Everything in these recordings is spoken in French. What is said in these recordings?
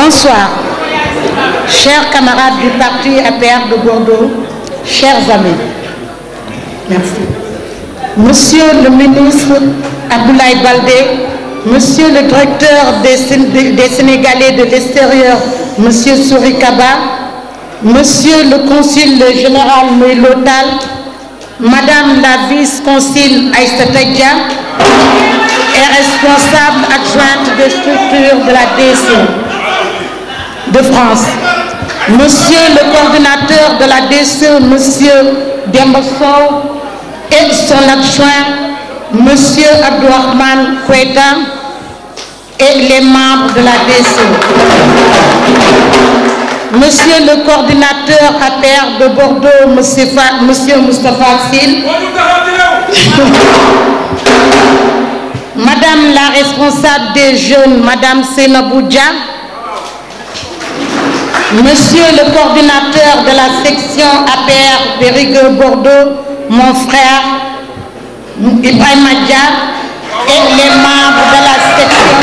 Bonsoir, chers camarades du parti APR de Bordeaux, chers amis. Merci. Monsieur le ministre Abdoulaye Baldé, Monsieur le directeur des Sénégalais de l'extérieur, Monsieur Souri Kaba, Monsieur le consul général Moïlo Tall, Madame la vice-consul Aïssata Dia et responsable adjointe des structures de la DSE de France, Monsieur le coordinateur de la DSE, Monsieur Demba Sow, et son adjoint, Monsieur Abdourahmane Koueta, et les membres de la DSE. Monsieur le coordinateur APR de Bordeaux, Monsieur Moustapha Sil, Madame la responsable des jeunes, Madame Senabou Dia, Monsieur le coordinateur de la section APR Périgueux Bordeaux, mon frère Ibrahima Dia, et les membres de la section.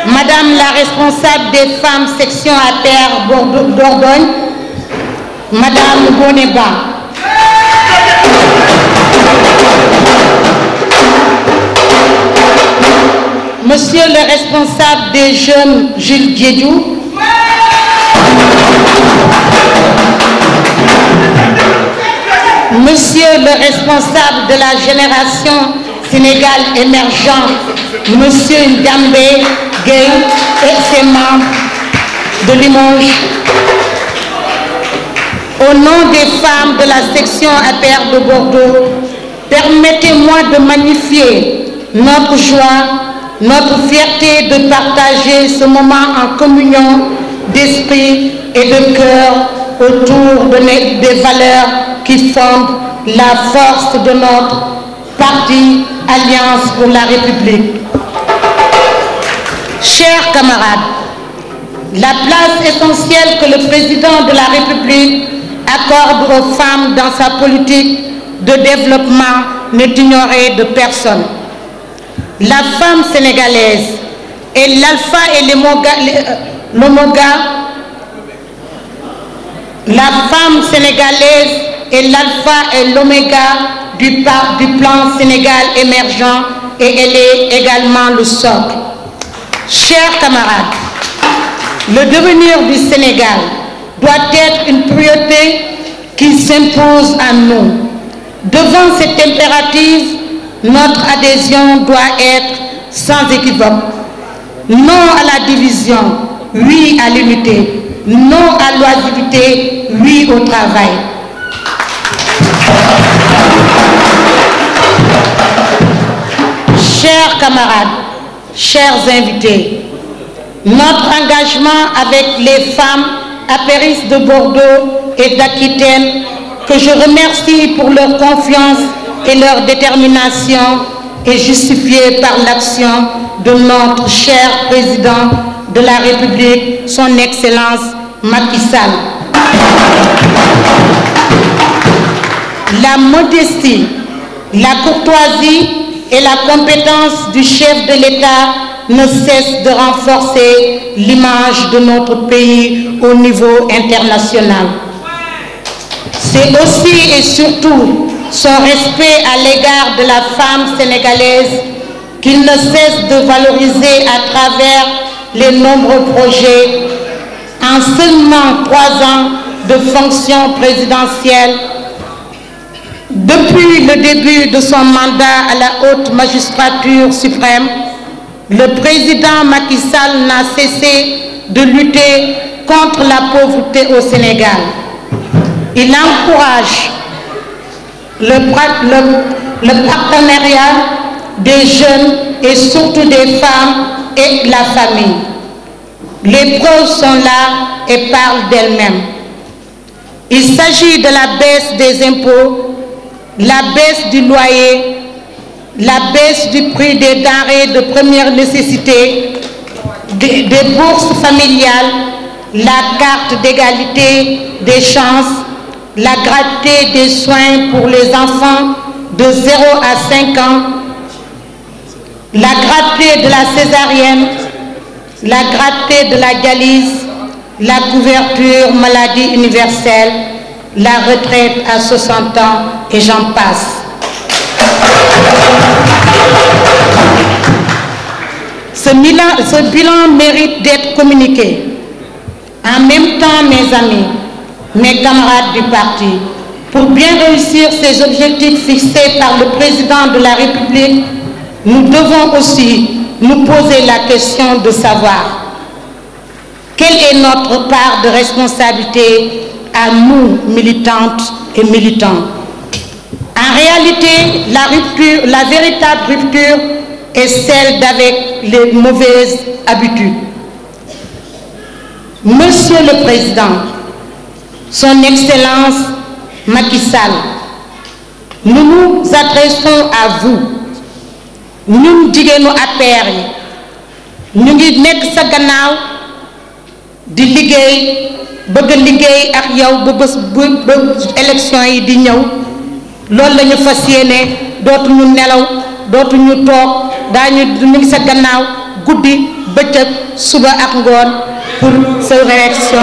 Madame la responsable des femmes section APR Dordogne, Madame Boneba. Monsieur le responsable des jeunes, Gilles Diédiou. Monsieur le responsable de la génération Sénégal émergent, Monsieur Ndambé Gueye et ses membres de Limoges. Au nom des femmes de la section APR de Bordeaux, permettez-moi de magnifier notre joie, notre fierté de partager ce moment en communion d'esprit et de cœur autour des valeurs qui fondent la force de notre parti Alliance pour la République. Chers camarades, la place essentielle que le président de la République accorde aux femmes dans sa politique de développement n'est ignorée de personne. La femme sénégalaise est l'alpha et l'oméga. La femme sénégalaise est l'alpha et l'oméga du plan Sénégal émergent et elle est également le socle. Chers camarades, le devenir du Sénégal doit être une priorité qui s'impose à nous. Devant cet impératif, notre adhésion doit être sans équivoque. Non à la division, oui à l'unité. Non à l'oisiveté, oui au travail. Chers camarades, chers invités, notre engagement avec les femmes apéristes de Bordeaux et d'Aquitaine, que je remercie pour leur confiance et leur détermination, est justifié par l'action de notre cher président de la République, son Excellence Macky Sall. La modestie, la courtoisie et la compétence du chef de l'État ne cessent de renforcer l'image de notre pays au niveau international. C'est aussi et surtout son respect à l'égard de la femme sénégalaise qu'il ne cesse de valoriser à travers les nombreux projets. En seulement 3 ans de fonction présidentielle, depuis le début de son mandat à la haute magistrature suprême, le président Macky Sall n'a cessé de lutter contre la pauvreté au Sénégal. Il encourage le partenariat des jeunes et surtout des femmes et la famille. Les preuves sont là et parlent d'elles-mêmes. Il s'agit de la baisse des impôts, la baisse du loyer, la baisse du prix des denrées de première nécessité, des bourses familiales, la carte d'égalité des chances, la gratuité des soins pour les enfants de 0 à 5 ans, la gratuité de la césarienne, la gratuité de la dialyse, la couverture maladie universelle, la retraite à 60 ans et j'en passe. Ce bilan mérite d'être communiqué. En même temps, mes amis, mes camarades du parti, pour bien réussir ces objectifs fixés par le président de la République, nous devons aussi nous poser la question de savoir quelle est notre part de responsabilité à nous, militantes et militants. En réalité, la véritable rupture est celle d'avec les mauvaises habitudes. Monsieur le Président, Son Excellence Macky Sall, nous nous adressons à vous. Nous jigéenu APR yi ñu ngi nekk sa gannaaw di liggéey bëgg liggéey ak yow ba élection yi di ñëw loolu la ñu fas yéene dootuñu nelaw dootuñu toog ñu ngi sa gannaaw guddi bëccëg suba ak ngoon pour sa réaction.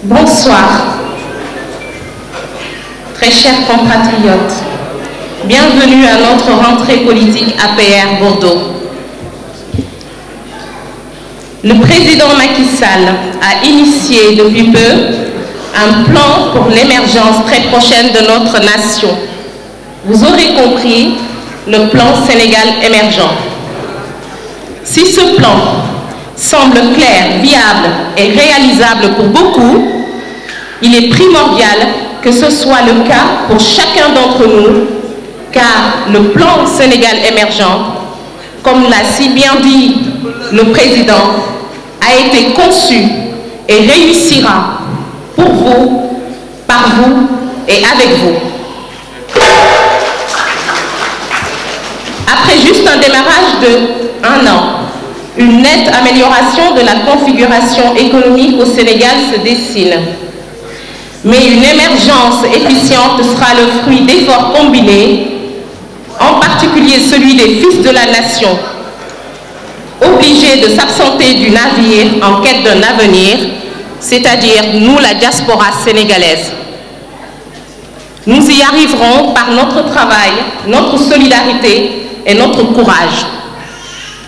Bonsoir, très chers compatriotes, bienvenue à notre rentrée politique APR Bordeaux. Le président Macky Sall a initié depuis peu un plan pour l'émergence très prochaine de notre nation. Vous aurez compris, le plan Sénégal émergent. Si ce plan semble clair, viable et réalisable pour beaucoup, il est primordial que ce soit le cas pour chacun d'entre nous, car le plan Sénégal émergent, comme l'a si bien dit le président, a été conçu et réussira pour vous, par vous et avec vous. Après juste un démarrage de 1 an, une nette amélioration de la configuration économique au Sénégal se dessine. Mais une émergence efficiente sera le fruit d'efforts combinés, en particulier celui des fils de la nation, obligés de s'absenter du navire en quête d'un avenir, c'est-à-dire nous, la diaspora sénégalaise. Nous y arriverons par notre travail, notre solidarité et notre courage.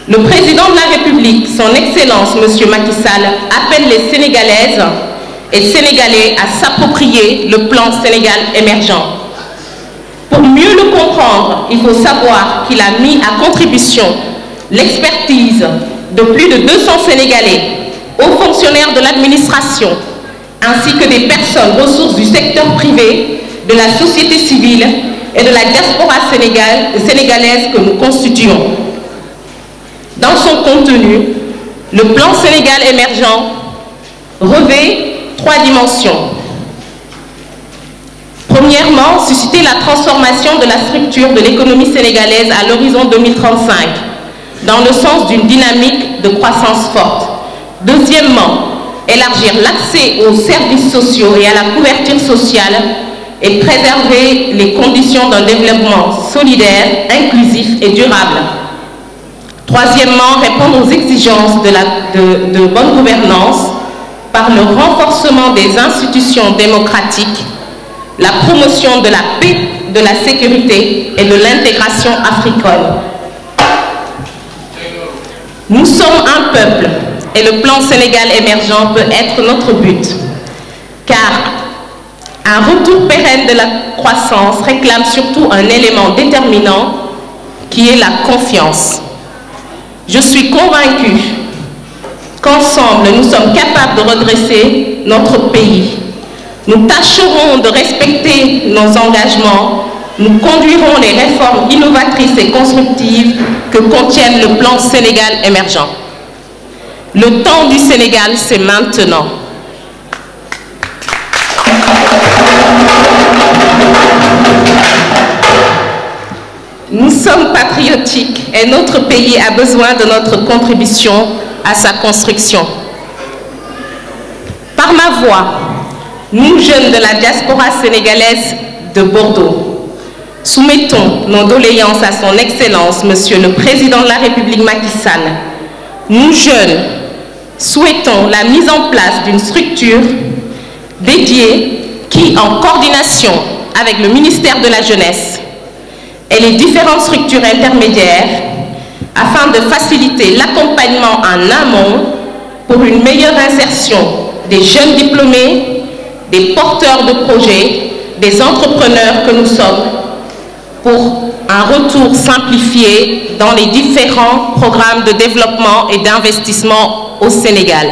Le président de la République, son Excellence, M. Macky Sall, appelle les Sénégalaises et Sénégalais à s'approprier le plan Sénégal émergent. Pour mieux le comprendre, il faut savoir qu'il a mis à contribution l'expertise de plus de 200 Sénégalais, hauts fonctionnaires de l'administration, ainsi que des personnes ressources du secteur privé, de la société civile et de la diaspora sénégalaise que nous constituons. Dans son contenu, le plan Sénégal émergent revêt 3 dimensions. Premièrement, susciter la transformation de la structure de l'économie sénégalaise à l'horizon 2035, dans le sens d'une dynamique de croissance forte. Deuxièmement, élargir l'accès aux services sociaux et à la couverture sociale et préserver les conditions d'un développement solidaire, inclusif et durable. Troisièmement, répondre aux exigences de bonne gouvernance par le renforcement des institutions démocratiques, la promotion de la paix, de la sécurité et de l'intégration africaine. Nous sommes un peuple et le plan Sénégal émergent peut être notre but, car un retour pérenne de la croissance réclame surtout un élément déterminant qui est la confiance. Je suis convaincue qu'ensemble, nous sommes capables de redresser notre pays. Nous tâcherons de respecter nos engagements. Nous conduirons les réformes innovatrices et constructives que contiennent le plan Sénégal émergent. Le temps du Sénégal, c'est maintenant. Nous sommes patriotiques et notre pays a besoin de notre contribution à sa construction. Par ma voix, nous, jeunes de la diaspora sénégalaise de Bordeaux, soumettons nos doléances à son Excellence, Monsieur le Président de la République Macky Sall. Nous, jeunes, souhaitons la mise en place d'une structure dédiée qui, en coordination avec le ministère de la Jeunesse et les différentes structures intermédiaires, afin de faciliter l'accompagnement en amont pour une meilleure insertion des jeunes diplômés, des porteurs de projets, des entrepreneurs que nous sommes, pour un retour simplifié dans les différents programmes de développement et d'investissement au Sénégal.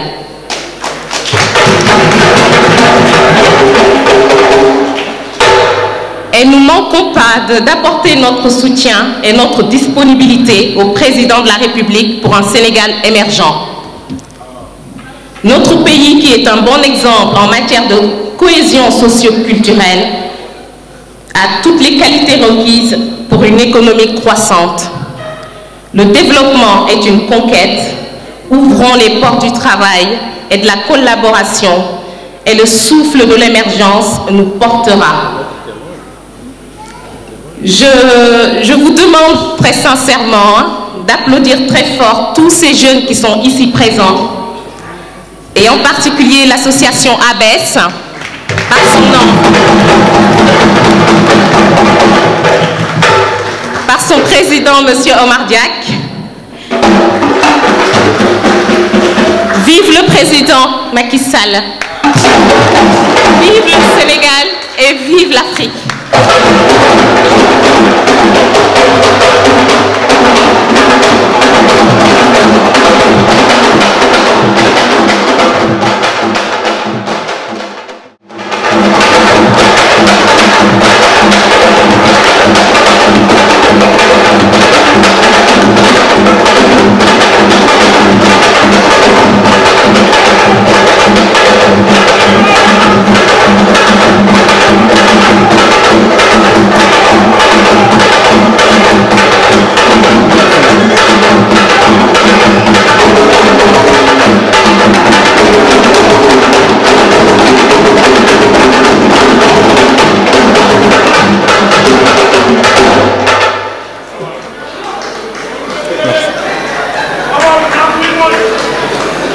Et nous ne manquons pas d'apporter notre soutien et notre disponibilité au président de la République pour un Sénégal émergent. Notre pays, qui est un bon exemple en matière de cohésion socio-culturelle, a toutes les qualités requises pour une économie croissante. Le développement est une conquête. Ouvrons les portes du travail et de la collaboration, et le souffle de l'émergence nous portera. Je vous demande très sincèrement d'applaudir très fort tous ces jeunes qui sont ici présents, et en particulier l'association ABES, par son nom, par son président, M. Omar Diak. Vive le président Macky Sall. Vive le Sénégal et vive l'Afrique.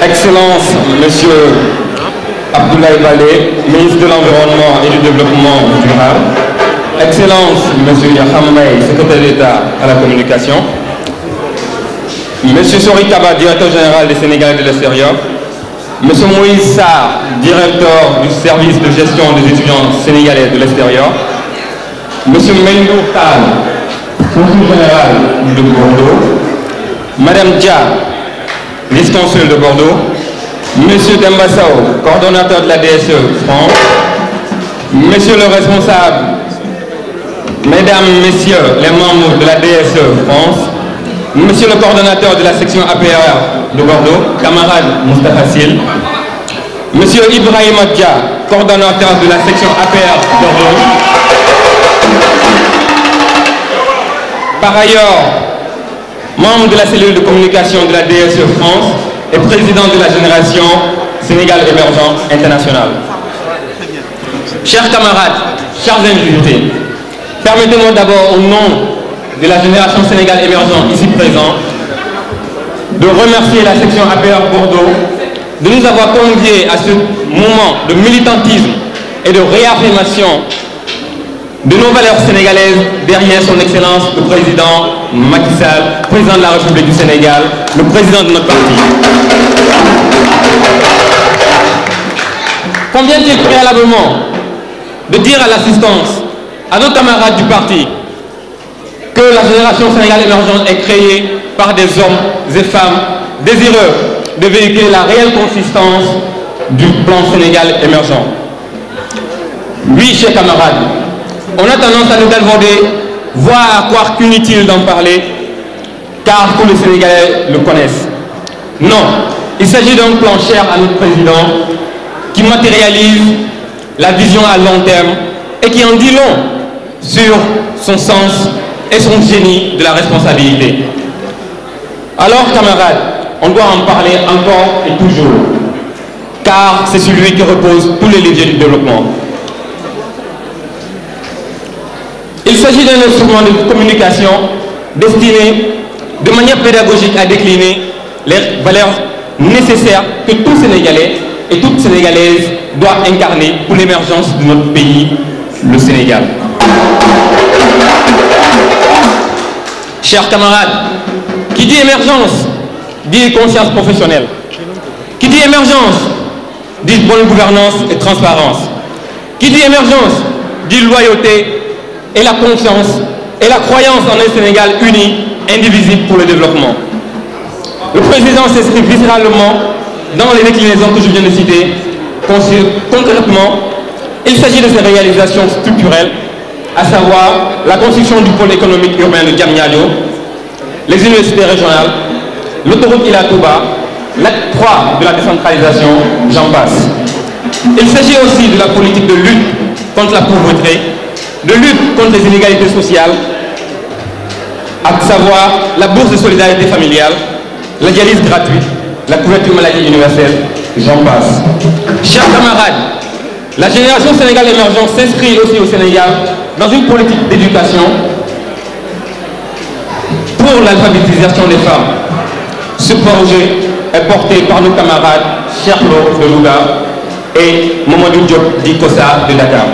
Excellence, Monsieur Abdoulaye Baldé, ministre de l'Environnement et du Développement durable. Excellence, Monsieur Yakham Mbaye, secrétaire d'État à la communication. Monsieur Sori Kaba, directeur général des Sénégalais de l'extérieur. Monsieur Moïse Sarr, directeur du service de gestion des étudiants sénégalais de l'extérieur. Monsieur Mendour Tal, consul général de Bordeaux. Madame Dia, vice-consul de Bordeaux. Monsieur Demba Sao, coordonnateur de la DSE France. Monsieur le responsable, Mesdames, Messieurs les membres de la DSE France. Monsieur le coordonnateur de la section APR de Bordeaux, camarade Moustapha Sil. Monsieur Ibrahim Dia, coordonnateur de la section APR Bordeaux. Par ailleurs, membre de la cellule de communication de la DSE France et président de la génération Sénégal émergent international. Chers camarades, chers invités, permettez-moi d'abord au nom de la génération Sénégal émergent ici présent de remercier la section APR Bordeaux de nous avoir conviés à ce moment de militantisme et de réaffirmation de nos valeurs sénégalaises derrière son Excellence le Président Macky Sall, Président de la République du Sénégal, le Président de notre parti. Convient-il préalablement de dire à l'assistance, à nos camarades du parti, que la génération sénégalaise émergente est créée par des hommes et femmes désireux de véhiculer la réelle consistance du plan Sénégal émergent. Oui, chers camarades, on a tendance à nous galvauder, voire à croire qu'inutile d'en parler, car tous les Sénégalais le connaissent. Non, il s'agit d'un plan cher à notre président qui matérialise la vision à long terme et qui en dit long sur son sens et son génie de la responsabilité. Alors, camarades, on doit en parler encore et toujours, car c'est sur lui qui repose tous les leviers du développement. Il s'agit d'un instrument de communication destiné de manière pédagogique à décliner les valeurs nécessaires que tout Sénégalais et toute Sénégalaise doit incarner pour l'émergence de notre pays, le Sénégal. Chers camarades, qui dit émergence, dit conscience professionnelle. Qui dit émergence, dit bonne gouvernance et transparence. Qui dit émergence, dit loyauté et la confiance et la croyance en un Sénégal uni, indivisible pour le développement. Le président s'inscrit viscéralement dans les déclinaisons que je viens de citer. Concrètement, il s'agit de ces réalisations structurelles, à savoir la construction du pôle économique urbain de Diamniadio, les universités régionales, l'autoroute Ila Touba, l'acte 3 de la décentralisation, j'en passe. Il s'agit aussi de la politique de lutte contre la pauvreté, de lutte contre les inégalités sociales, à savoir la bourse de solidarité familiale, la dialyse gratuite, la couverture maladie universelle, j'en passe. Chers camarades, la génération Sénégal émergente s'inscrit aussi au Sénégal dans une politique d'éducation pour l'alphabétisation des femmes. Ce projet est porté par nos camarades Cherlo de Louga et Mamadou Diop d'Ikossa de Dakar.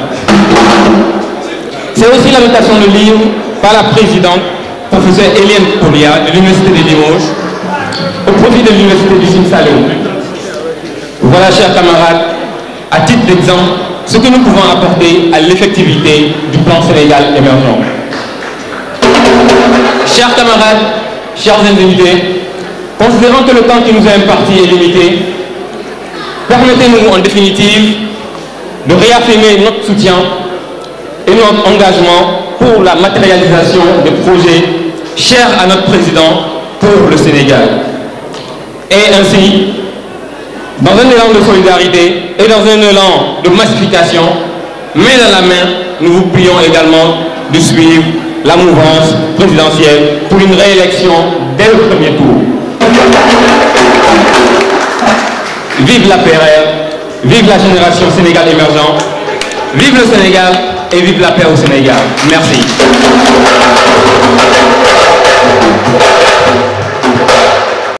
C'est aussi la notation de livre par la présidente, professeure Eliane Poulia de l'Université de Limoges, au profit de l'Université du Sine Saloum. Voilà, chers camarades, à titre d'exemple, ce que nous pouvons apporter à l'effectivité du plan Sénégal émergent. Chers camarades, chers invités, considérant que le temps qui nous est imparti est limité, permettez-nous en définitive de réaffirmer notre soutien et notre engagement pour la matérialisation des projets chers à notre président pour le Sénégal. Et ainsi, dans un élan de solidarité et dans un élan de massification, main dans la main, nous vous prions également de suivre la mouvance présidentielle pour une réélection dès le premier tour. Vive la PRR, vive la génération Sénégal émergent, vive le Sénégal et vive la paix au Sénégal. Merci.